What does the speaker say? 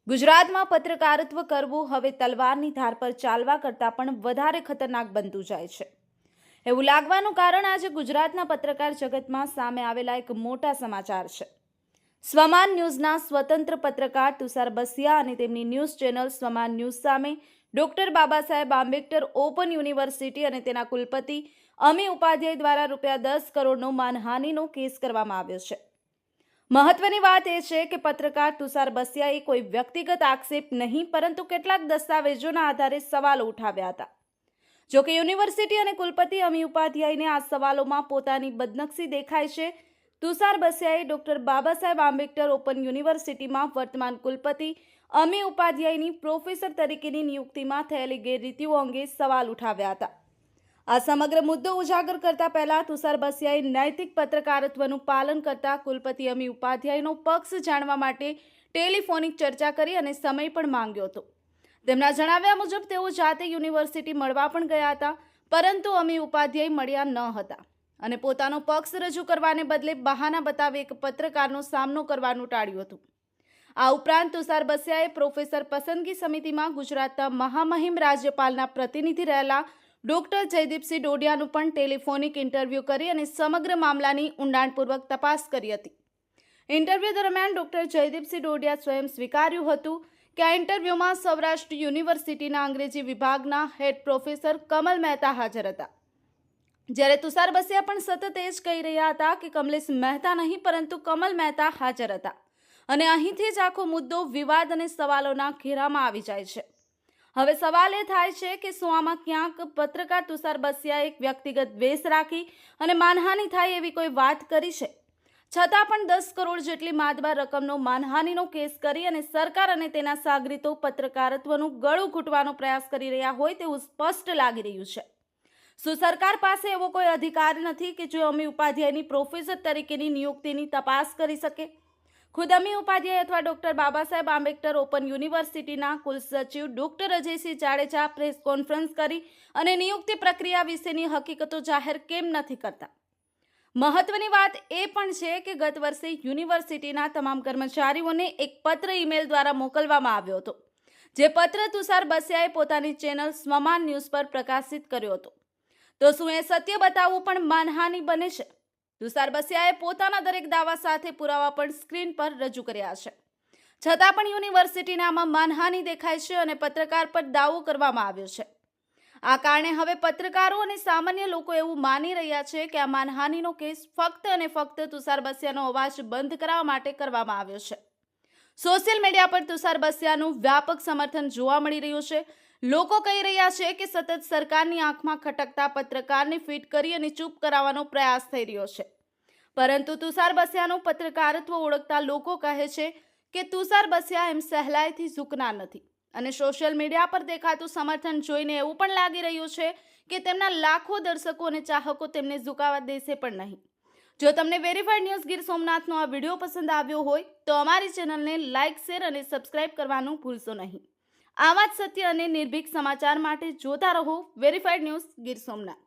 ગુજરાતમાં પત્રકારત્વ કરવું હવે તલવારની ધાર પર ચાલવા કરતાં પણ વધારે ખતરનાક બનતું જાય છે. એવું લાગવાનું કારણ આજે ગુજરાતના પત્રકાર જગતમાં સામે આવેલા એક મોટા સમાચાર છે. સ્વમાન ન્યૂઝના સ્વતંત્ર પત્રકાર તુષાર બસિયા અને તેમની ન્યૂઝ ચેનલ સ્વમાન ન્યૂઝ સામે doctor Baba Saheb Ambedkar open university અને તેના કુલપતિ અમી ઉપાધ્યાય દ્વારા ₹10 કરોડનો માનહાનિનો કેસ કરવામાં આવ્યો છે. મહત્વની વાત એ છે કે પત્રકાર તુષાર બસિયાએ કોઈ વ્યક્તિગત આક્ષેપ નહીં, પરંતુ કેટલાક દસ્તાવેજોના આધારે સવાલો ઉઠાવ્યા હતા. જોકે યુનિવર્સિટી અને કુલપતિ અમી ઉપાધ્યાયને આ સવાલોમાં પોતાની બદનક્ષી દેખાય છે. તુષાર બસિયાએ ડોક્ટર બાબા સાહેબ આંબેડકર ઓપન યુનિવર્સિટીમાં વર્તમાન કુલપતિ અમી ઉપાધ્યાયની પ્રોફેસર તરીકેની નિયુક્તિમાં થયેલી ગેરરીતિઓ અંગે સવાલ ઉઠાવ્યા હતા. આ સમગ્ર મુદ્દો ઉજાગર કરતા પહેલા તુષાર બસિયાએ નૈતિક પત્રકારત્વનું પાલન કરતા કુલપતિ અમી ઉપાધ્યાયનો પક્ષ જાણવા માટે ટેલિફોનિક ચર્ચા કરી અને સમય પણ માંગ્યો હતો. તેમના જણાવ્યા મુજબ તેઓ જાતે યુનિવર્સિટી મળવા પણ ગયા હતા, પરંતુ અમી ઉપાધ્યાય મળ્યા ન હતા અને પોતાનો પક્ષ રજૂ કરવાને બદલે બહાના બતાવી એક પત્રકારનો સામનો કરવાનું ટાળ્યું હતું. આ ઉપરાંત તુષાર બસિયાએ પ્રોફેસર પસંદગી સમિતિમાં ગુજરાતના મહામહિમ રાજ્યપાલના પ્રતિનિધિ રહેલા ડોક્ટર જયદીપસિંહ ડોડિયાનું પણ ટેલિફોનિક ઇન્ટરવ્યૂ કરી અને સમગ્ર મામલાની ઊંડાણપૂર્વક તપાસ કરી હતી. ઇન્ટરવ્યૂ દરમિયાન ડોક્ટર જયદીપસિંહ ડોડિયા સ્વયં સ્વીકાર્યું હતું કે આ ઇન્ટરવ્યૂમાં સૌરાષ્ટ્ર યુનિવર્સિટીના અંગ્રેજી વિભાગના હેડ પ્રોફેસર કમલ મહેતા હાજર હતા. જ્યારે તુષાર બસિયા પણ સતત એ જ કહી રહ્યા હતા કે કમલેશ મહેતા નહીં, પરંતુ કમલ મહેતા હાજર હતા અને અહીંથી જ આખો મુદ્દો વિવાદ અને સવાલોના ઘેરામાં આવી જાય છે. હવે સવાલ એ થાય છે કે શું આમાં ક્યાંક પત્રકાર તુષાર બસિયાએ એક વ્યક્તિગત દ્વેષ રાખી અને માનહાનિ થાય એવી કોઈ વાત કરી છે? છતાં પણ 10 કરોડ જેટલી માતબાર રકમનો માનહાનિનો કેસ કરી અને સરકાર અને તેના સાગરીતો પત્રકારત્વનું ગળું ઘૂંટવાનો પ્રયાસ કરી રહ્યા હોય તેવું સ્પષ્ટ લાગી રહ્યું છે. શું સરકાર પાસે એવો કોઈ અધિકાર નથી કે જો અમી ઉપાધ્યાયની પ્રોફેસર તરીકેની નિયુક્તિની તપાસ કરી શકે? ખુદ અમી ઉપાધ્યાય અથવા ડોક્ટર બાબા સાહેબ આંબેડકર ઓપન યુનિવર્સિટીના કુલસચિવ doctor Ajaysinh Jadeja press conference કરી અને નિયુક્તિ પ્રક્રિયા વિશેની હકીકતો જાહેર કેમ નથી કરતા? મહત્વની વાત એ પણ છે કે ગત વર્ષે યુનિવર્સિટીના તમામ કર્મચારીઓને એક પત્ર ઈમેલ દ્વારા મોકલવામાં આવ્યો હતો, જે પત્ર તુષાર બસિયાએ પોતાની ચેનલ સ્વમાન ન્યૂઝ પર પ્રકાશિત કર્યો હતો. તો શું એ સત્ય બતાવવું પણ માનહાનિ બને છે? તુષાર બસિયાએ પોતાના દરેક દાવા સાથે પુરાવા પણ સ્ક્રીન પર રજૂ કર્યા છે. છતાં પણ યુનિવર્સિટીને આમાં માનહાનિ દેખાય છે અને પત્રકાર પર દાવો કરવામાં આવ્યો છે. આ કારણે હવે પત્રકારો અને સામાન્ય લોકો એવું માની રહ્યા છે કે આ માનહાનિનો કેસ ફક્ત અને ફક્ત તુષાર બસિયાનો અવાજ બંધ કરાવવા માટે કરવામાં આવ્યો છે. સોશિયલ મીડિયા પર તુષાર બસિયાનું વ્યાપક સમર્થન જોવા મળી રહ્યું છે. લોકો કહી રહ્યા છે કે સતત સરકારની આંખમાં ખટકતા પત્રકારને ફિટ કરી અને ચૂપ કરાવવાનો પ્રયાસ થઈ રહ્યો છે. પરંતુ તુષાર બસિયાનું પત્રકારત્વ ઓળખતા લોકો કહે છે કે તુષાર બસિયા એમ સહેલાઈથી ઝૂકનાર નથી અને સોશિયલ મીડિયા પર દેખાતું સમર્થન જોઈને એવું પણ લાગી રહ્યું છે કે તેમના લાખો દર્શકો અને ચાહકો તેમને ઝુકાવા દેશે પણ નહીં. જો તમને વેરીફાઈડ ન્યૂઝ ગીર સોમનાથનો આ વિડીયો પસંદ આવ્યો હોય તો અમારી ચેનલને લાઇક, શેર અને સબસ્ક્રાઇબ કરવાનું ભૂલશો નહીં. આવા જ સત્ય અને નિર્ભીક સમાચાર માટે જોતા રહો વેરીફાઈડ ન્યૂઝ ગીર સોમનાથ.